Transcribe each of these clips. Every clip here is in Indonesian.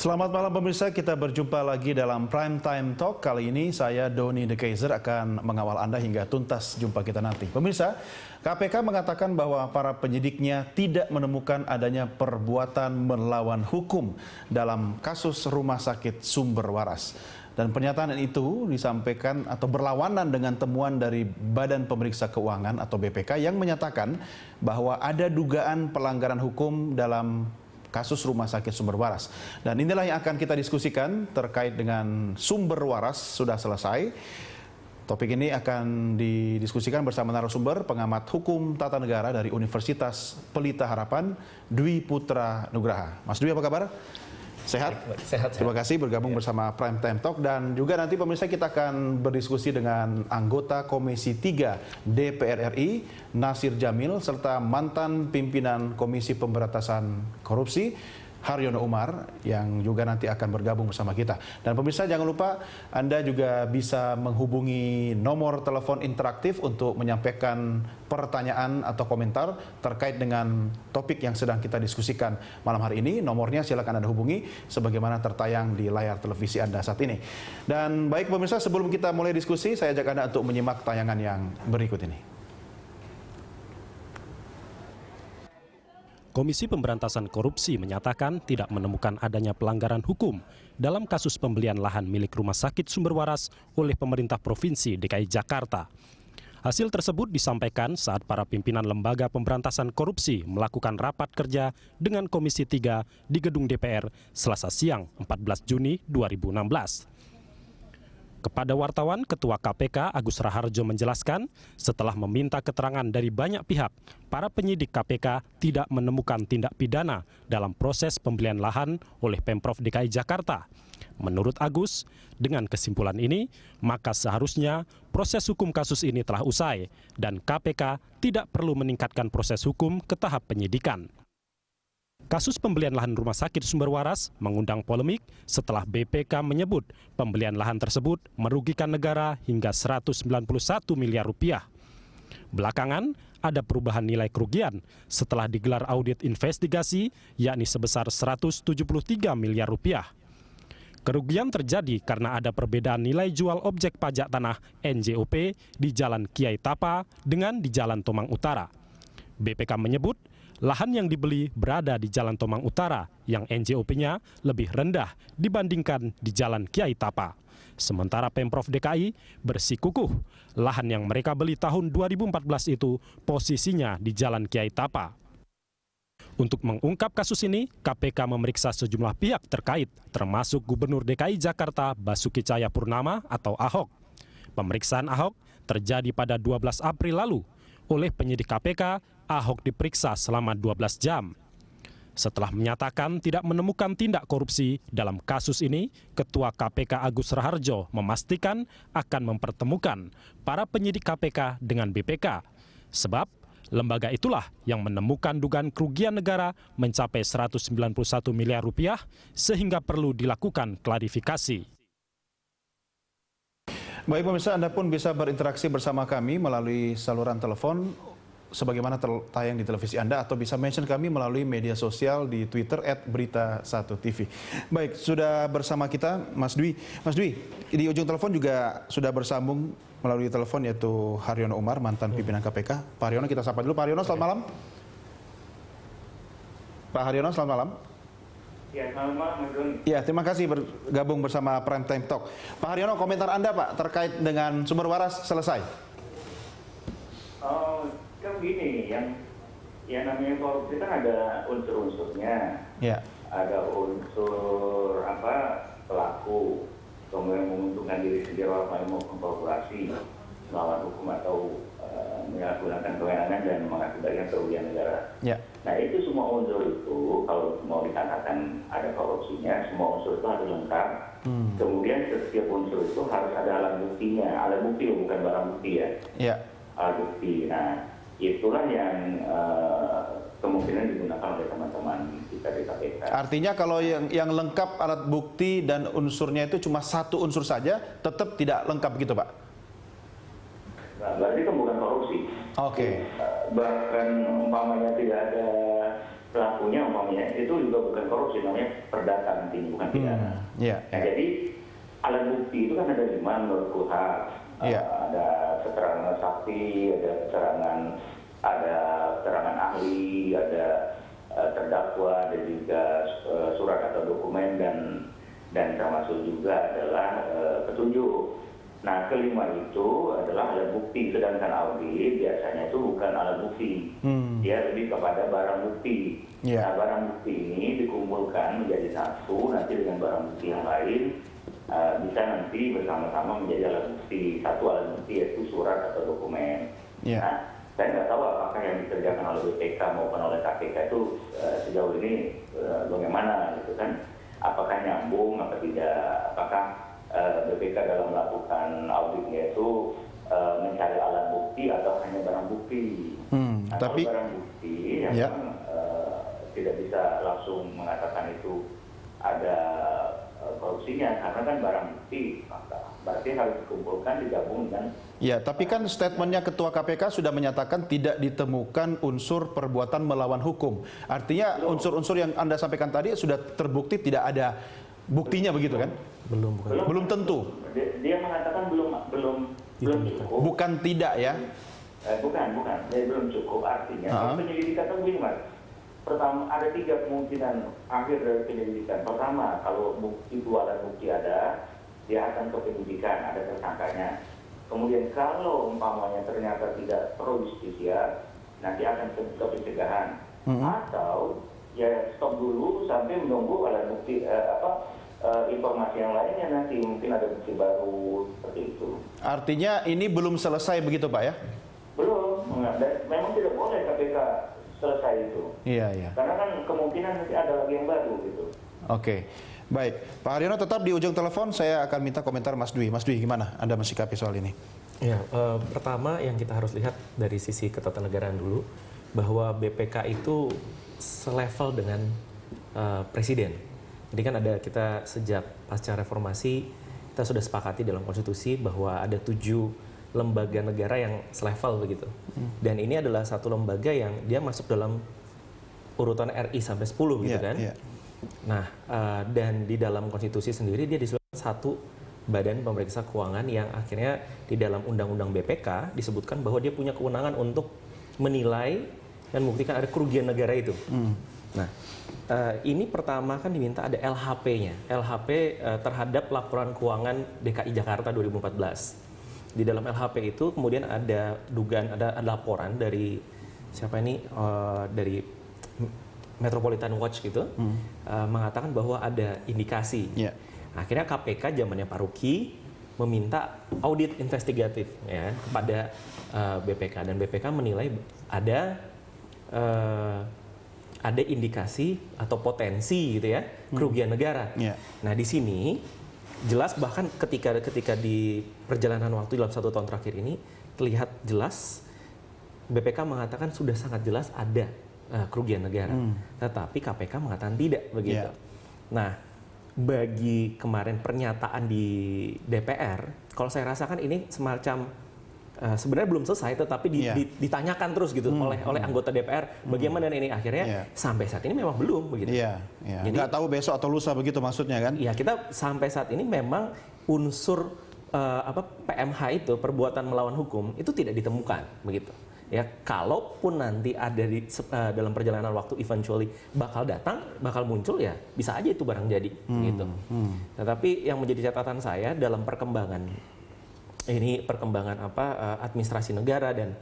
Selamat malam pemirsa, kita berjumpa lagi dalam Prime Time Talk. Kali ini saya Doni The Kaiser akan mengawal Anda hingga tuntas jumpa kita nanti. Pemirsa, KPK mengatakan bahwa para penyidiknya tidak menemukan adanya perbuatan melawan hukum dalam kasus Rumah Sakit Sumber Waras. Dan pernyataan itu disampaikan atau berlawanan dengan temuan dari Badan Pemeriksa Keuangan atau BPK yang menyatakan bahwa ada dugaan pelanggaran hukum dalam kasus Rumah Sakit Sumber Waras. Dan inilah yang akan kita diskusikan terkait dengan Sumber Waras sudah selesai. Topik ini akan didiskusikan bersama narasumber pengamat hukum tata negara dari Universitas Pelita Harapan, Dwi Putra Nugraha. Mas Dwi, apa kabar? Sehat? Sehat. Terima kasih bergabung bersama Prime Time Talk. Dan juga nanti pemirsa kita akan berdiskusi dengan anggota Komisi 3 DPR RI, Nasir Jamil, serta mantan pimpinan Komisi Pemberantasan Korupsi, Haryono Umar, yang juga nanti akan bergabung bersama kita. Dan pemirsa jangan lupa Anda juga bisa menghubungi nomor telepon interaktif untuk menyampaikan pertanyaan atau komentar terkait dengan topik yang sedang kita diskusikan malam hari ini. Nomornya silakan Anda hubungi sebagaimana tertayang di layar televisi Anda saat ini. Dan baik pemirsa, sebelum kita mulai diskusi, saya ajak Anda untuk menyimak tayangan yang berikut ini. Komisi Pemberantasan Korupsi menyatakan tidak menemukan adanya pelanggaran hukum dalam kasus pembelian lahan milik Rumah Sakit Sumber Waras oleh pemerintah Provinsi DKI Jakarta. Hasil tersebut disampaikan saat para pimpinan Lembaga Pemberantasan Korupsi melakukan rapat kerja dengan Komisi 3 di Gedung DPR Selasa siang 14 Juni 2016. Kepada wartawan, Ketua KPK Agus Raharjo menjelaskan, setelah meminta keterangan dari banyak pihak, para penyidik KPK tidak menemukan tindak pidana dalam proses pembelian lahan oleh Pemprov DKI Jakarta. Menurut Agus, dengan kesimpulan ini, maka seharusnya proses hukum kasus ini telah usai dan KPK tidak perlu meningkatkan proses hukum ke tahap penyidikan. Kasus pembelian lahan Rumah Sakit Sumber Waras mengundang polemik setelah BPK menyebut pembelian lahan tersebut merugikan negara hingga 191 miliar rupiah. Belakangan, ada perubahan nilai kerugian setelah digelar audit investigasi, yakni sebesar 173 miliar rupiah. Kerugian terjadi karena ada perbedaan nilai jual objek pajak tanah NJOP di Jalan Kiai Tapa dengan di Jalan Tomang Utara. BPK menyebut, lahan yang dibeli berada di Jalan Tomang Utara yang NJOP-nya lebih rendah dibandingkan di Jalan Kiai Tapa. Sementara Pemprov DKI bersikukuh lahan yang mereka beli tahun 2014 itu posisinya di Jalan Kiai Tapa. Untuk mengungkap kasus ini, KPK memeriksa sejumlah pihak terkait, termasuk Gubernur DKI Jakarta Basuki Cahayapurnama atau Ahok. Pemeriksaan Ahok terjadi pada 12 April lalu. Oleh penyidik KPK, Ahok diperiksa selama 12 jam. Setelah menyatakan tidak menemukan tindak korupsi dalam kasus ini, Ketua KPK Agus Raharjo memastikan akan mempertemukan para penyidik KPK dengan BPK. Sebab, lembaga itulah yang menemukan dugaan kerugian negara mencapai 191 miliar rupiah sehingga perlu dilakukan klarifikasi. Baik pemirsa, Anda pun bisa berinteraksi bersama kami melalui saluran telepon sebagaimana tayang di televisi Anda atau bisa mention kami melalui media sosial di Twitter @berita1tv. Baik, sudah bersama kita Mas Dwi. Mas Dwi, di ujung telepon juga sudah bersambung melalui telepon yaitu Haryono Umar, mantan pimpinan KPK. Pak Haryono, kita sapa dulu. Pak Haryono, selamat malam. Pak Haryono, selamat malam. Ya, selamat malam, Mas Doni. Ya, terima kasih bergabung bersama Prime Time Talk. Pak Haryono, komentar Anda Pak terkait dengan Sumber Waras selesai. Oh, kan begini, yang namanya korupsi kan ada unsur-unsurnya. Ya. Ada unsur pelaku, kemudian menguntungkan diri sendiri orang mau mengkorporasi, melawan hukum atau menyalahgunakan kewenangan dan mengakibatkan kerugian negara. Ya. Nah, itu semua unsur itu kalau mau dikatakan ada korupsinya, semua unsur itu harus lengkap. Kemudian setiap unsur itu harus ada alat buktinya. Alat bukti bukan barang bukti ya. Ya. Alat bukti. Nah, itulah yang kemungkinan digunakan oleh teman-teman kita di KPK. Artinya kalau yang lengkap alat bukti dan unsurnya itu cuma satu unsur saja, tetap tidak lengkap begitu Pak? Nah, berarti itu bukan korupsi. Oke. Bahkan umpamanya tidak ada pelakunya umpamanya itu juga bukan korupsi, namanya perdata nanti, bukan pidana. Iya. Nah, jadi alat bukti itu kan ada 5 menurut KUHP. Ada keterangan saksi, ada keterangan ahli, ada terdakwa, dan juga surat atau dokumen, dan termasuk juga adalah petunjuk. Nah, kelima itu adalah alat bukti, sedangkan audit biasanya itu bukan alat bukti, dia lebih kepada barang bukti. Nah, barang bukti ini dikumpulkan menjadi satu, nanti dengan barang bukti yang lain bisa nanti bersama-sama menjadi alat bukti. Satu alat bukti yaitu surat atau dokumen. Nah, saya nggak tahu apakah yang dikerjakan oleh BPK maupun oleh KPK itu sejauh ini bagaimana gitu kan, apakah nyambung atau tidak, apakah BPK dalam melakukan auditnya itu mencari alat bukti atau hanya barang bukti. Nah, tapi kalau barang bukti memang tidak bisa langsung mengatakan itu ada korupsinya, karena kan barang bukti, berarti harus dikumpulkan, digabung dengan. Ya, tapi kan statementnya Ketua KPK sudah menyatakan tidak ditemukan unsur perbuatan melawan hukum. Artinya unsur-unsur yang Anda sampaikan tadi sudah terbukti tidak ada buktinya, begitu kan? Belum tentu. Dia mengatakan belum cukup. Bukan tidak ya? Bukan. Dia belum cukup, artinya penyelidikan itu begini, Mas. Pertama, ada 3 kemungkinan akhir dari penyelidikan. Pertama, kalau bukti, 2 alat bukti ada, dia akan ke penyidikan, ada tersangkanya. Kemudian kalau umpamanya ternyata tidak pro justisia, nanti akan ke pencegahan. Atau ya stop dulu sampai menunggu alat bukti informasi yang lainnya, nanti mungkin ada bukti baru seperti itu. Artinya ini belum selesai begitu, Pak ya? Belum, memang tidak boleh KPK selesai itu. Iya. Karena kan kemungkinan nanti ada lagi yang baru gitu. Oke. Baik, Pak Haryono tetap di ujung telepon, saya akan minta komentar Mas Dwi. Mas Dwi, gimana Anda mensikapi soal ini? Ya, pertama yang kita harus lihat dari sisi ketatanegaraan dulu, bahwa BPK itu selevel dengan presiden. Jadi kan kita sejak pasca reformasi, kita sudah sepakati dalam konstitusi bahwa ada 7 lembaga negara yang selevel begitu. Dan ini adalah satu lembaga yang dia masuk dalam urutan RI sampai 10 gitu kan. Nah, dan di dalam konstitusi sendiri dia disebut satu badan pemeriksa keuangan yang akhirnya di dalam undang-undang BPK disebutkan bahwa dia punya kewenangan untuk menilai dan membuktikan ada kerugian negara itu. Nah, ini pertama kan diminta ada LHP-nya. LHP terhadap laporan keuangan DKI Jakarta 2014. Di dalam LHP itu kemudian ada dugaan, ada laporan dari siapa ini, dari Metropolitan Watch gitu, mengatakan bahwa ada indikasi. Akhirnya KPK zamannya Pak Ruki meminta audit investigatif ya kepada BPK, dan BPK menilai ada indikasi atau potensi gitu ya kerugian negara. Nah, di sini jelas, bahkan ketika di perjalanan waktu dalam 1 tahun terakhir ini terlihat jelas BPK mengatakan sudah sangat jelas ada kerugian negara, tetapi KPK mengatakan tidak begitu. Nah, bagi kemarin pernyataan di DPR, kalau saya rasakan ini semacam sebenarnya belum selesai, tetapi ditanyakan terus gitu oleh anggota DPR bagaimana ini akhirnya sampai saat ini memang belum begitu. Jadi nggak tahu besok atau lusa begitu maksudnya kan? Iya, kita sampai saat ini memang unsur PMH itu, perbuatan melawan hukum itu tidak ditemukan begitu. Ya, kalaupun nanti ada dalam perjalanan waktu eventually bakal muncul, ya bisa aja itu barang jadi gitu. Tetapi yang menjadi catatan saya dalam perkembangan administrasi negara dan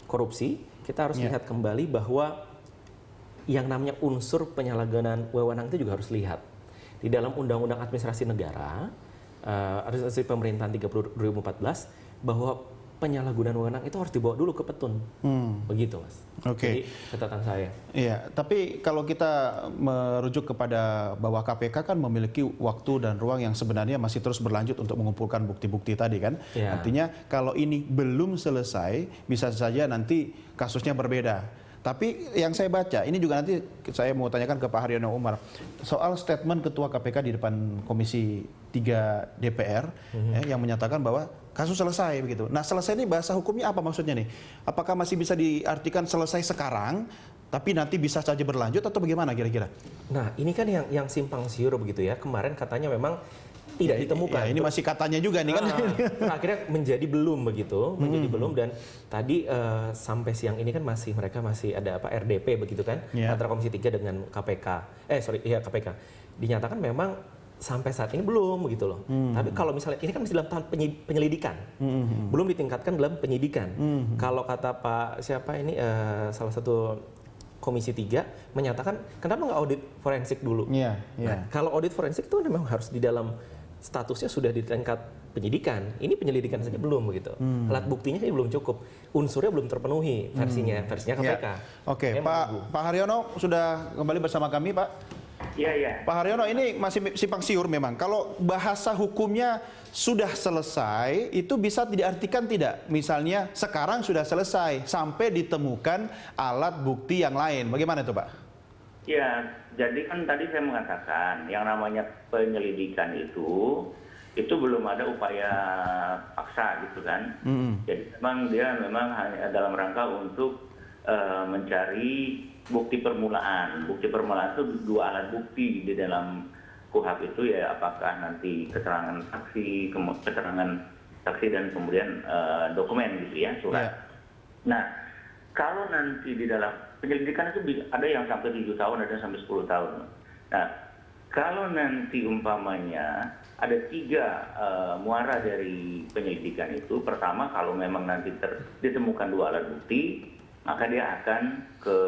korupsi, kita harus lihat kembali bahwa yang namanya unsur penyalahgunaan wewenang itu juga harus lihat di dalam Undang-Undang Administrasi Negara, administrasi pemerintahan 30 2014, bahwa penyalahgunaan wewenang itu harus dibawa dulu ke petun. Begitu, Mas. Jadi catatan saya. Iya, tapi kalau kita merujuk kepada bahwa KPK kan memiliki waktu dan ruang yang sebenarnya masih terus berlanjut untuk mengumpulkan bukti-bukti tadi kan. Artinya kalau ini belum selesai, bisa saja nanti kasusnya berbeda. Tapi yang saya baca, ini juga nanti saya mau tanyakan ke Pak Haryono Umar, soal statement Ketua KPK di depan Komisi 3 DPR yang menyatakan bahwa kasus selesai begitu. Nah, selesai ini bahasa hukumnya apa maksudnya nih? Apakah masih bisa diartikan selesai sekarang tapi nanti bisa saja berlanjut atau bagaimana kira-kira? Nah, ini kan yang simpang siur begitu ya. Kemarin katanya memang tidak ditemukan. Ya, ini masih katanya juga nih kan. Akhirnya menjadi belum begitu, menjadi belum, dan tadi sampai siang ini kan mereka masih ada RDP begitu kan, antara Komisi 3 dengan KPK. KPK. Dinyatakan memang sampai saat ini belum begitu loh. Tapi kalau misalnya ini kan masih dalam tahap penyelidikan. Belum ditingkatkan dalam penyidikan. Kalau kata Pak salah satu Komisi 3 menyatakan kenapa nggak audit forensik dulu? Nah, kalau audit forensik itu memang harus di dalam statusnya sudah di tingkat penyidikan. Ini penyelidikan saja belum begitu. Alat buktinya sih belum cukup. Unsurnya belum terpenuhi versinya KPK. Oke, Pak Haryono sudah kembali bersama kami, Pak. Iya. Pak Haryono, ini masih simpang siur memang. Kalau bahasa hukumnya sudah selesai, itu bisa diartikan tidak? Misalnya sekarang sudah selesai, sampai ditemukan alat bukti yang lain. Bagaimana itu, Pak? Ya, jadi kan tadi saya mengatakan yang namanya penyelidikan itu belum ada upaya paksa gitu kan. Jadi memang hanya dalam rangka untuk mencari bukti permulaan. Bukti permulaan itu 2 alat bukti di dalam KUHP itu ya, apakah nanti keterangan saksi dan kemudian dokumen gitu ya, surat. Nah, kalau nanti di dalam penyelidikan itu ada yang sampai 7 tahun, ada yang sampai 10 tahun. Nah, kalau nanti umpamanya ada 3 muara dari penyelidikan itu, pertama kalau memang nanti ditemukan 2 alat bukti, maka dia akan ke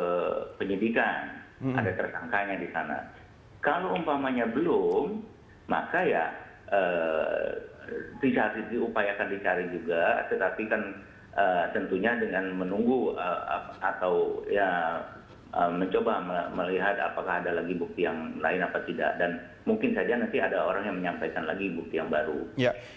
penyidikan, ada tersangkanya di sana. Kalau umpamanya belum, maka ya diupayakan dicari juga, tetapi kan tentunya dengan menunggu atau ya mencoba melihat apakah ada lagi bukti yang lain apa tidak, dan mungkin saja nanti ada orang yang menyampaikan lagi bukti yang baru.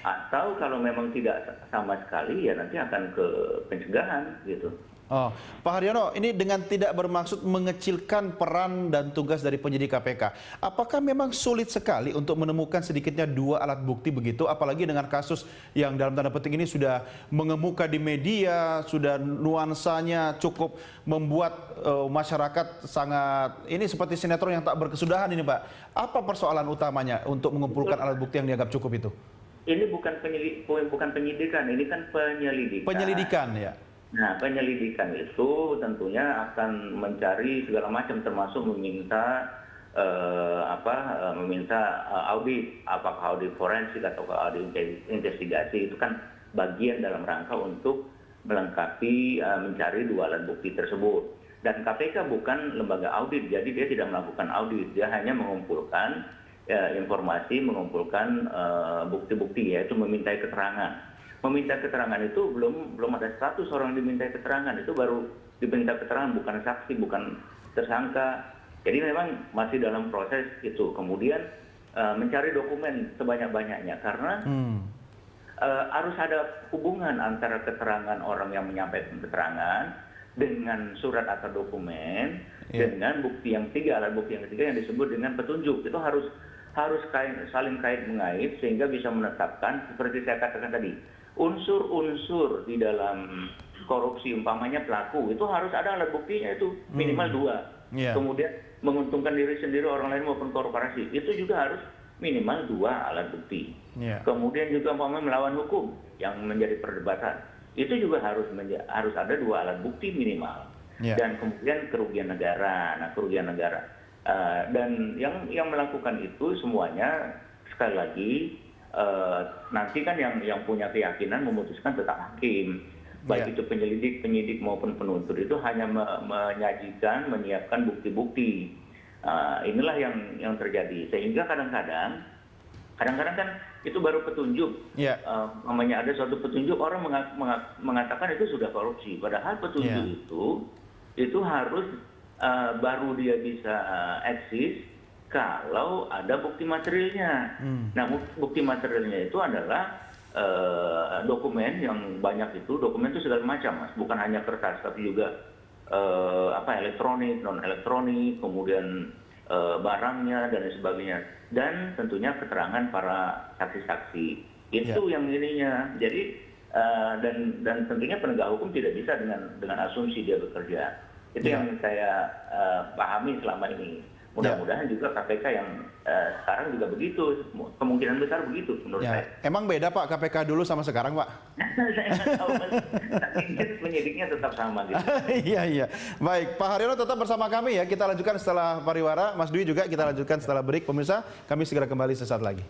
Atau kalau memang tidak sama sekali ya nanti akan ke pencegahan gitu. Oh, Pak Haryono, ini dengan tidak bermaksud mengecilkan peran dan tugas dari penyidik KPK. Apakah memang sulit sekali untuk menemukan sedikitnya 2 alat bukti begitu, apalagi dengan kasus yang dalam tanda petik ini sudah mengemuka di media, sudah nuansanya cukup membuat masyarakat sangat, ini seperti sinetron yang tak berkesudahan ini, Pak. Apa persoalan utamanya untuk mengumpulkan alat bukti yang dianggap cukup itu? Ini bukan penyidikan, ini kan penyelidikan. Penyelidikan, ya. Nah, penyelidikan itu tentunya akan mencari segala macam, termasuk meminta audit, apakah audit forensik atau audit investigasi. Itu kan bagian dalam rangka untuk melengkapi mencari 2 alat bukti tersebut. Dan KPK bukan lembaga audit, jadi dia tidak melakukan audit, dia hanya mengumpulkan informasi, mengumpulkan bukti-bukti, yaitu memintai keterangan. Meminta keterangan itu belum ada status orang diminta keterangan, itu baru diminta keterangan, bukan saksi, bukan tersangka. Jadi memang masih dalam proses itu. Kemudian mencari dokumen sebanyak-banyaknya, karena harus ada hubungan antara keterangan orang yang menyampaikan keterangan dengan surat atau dokumen, dengan bukti yang ketiga, alat bukti yang ketiga yang disebut dengan petunjuk. Itu harus saling kait mengait sehingga bisa menetapkan, seperti saya katakan tadi, unsur-unsur di dalam korupsi, umpamanya pelaku, itu harus ada alat buktinya, itu minimal 2. Kemudian menguntungkan diri sendiri, orang lain maupun korporasi, itu juga harus minimal 2 alat bukti. Kemudian juga umpamanya melawan hukum yang menjadi perdebatan, itu juga harus ada 2 alat bukti minimal. Dan kemudian kerugian negara. Nah, kerugian negara. Dan yang melakukan itu semuanya, sekali lagi, nanti kan yang punya keyakinan memutuskan tetap hakim, baik itu penyidik maupun penuntut, itu hanya menyiapkan bukti-bukti. Inilah yang terjadi, sehingga kadang-kadang kan itu baru petunjuk. Namanya ada suatu petunjuk, orang mengatakan itu sudah korupsi, padahal petunjuk itu harus baru dia bisa eksis kalau ada bukti materialnya. Nah, bukti materialnya itu adalah dokumen yang banyak itu. Dokumen itu segala macam, Mas. Bukan hanya kertas, tapi juga elektronik, non elektronik, kemudian barangnya dan sebagainya. Dan tentunya keterangan para saksi-saksi. Itu yang ininya. Jadi dan tentunya penegak hukum tidak bisa dengan asumsi dia bekerja. Itu yang saya pahami selama ini. Mudah-mudahan juga KPK yang sekarang juga begitu, kemungkinan besar begitu menurut saya. Emang beda Pak KPK dulu sama sekarang Pak? Saya nggak tahu, Mas. Mungkin penyidiknya tetap sama gitu. Iya. Baik, Pak Haryono tetap bersama kami ya. Kita lanjutkan setelah pariwara. Mas Dwi juga kita lanjutkan setelah break. Pemirsa, kami segera kembali sesaat lagi.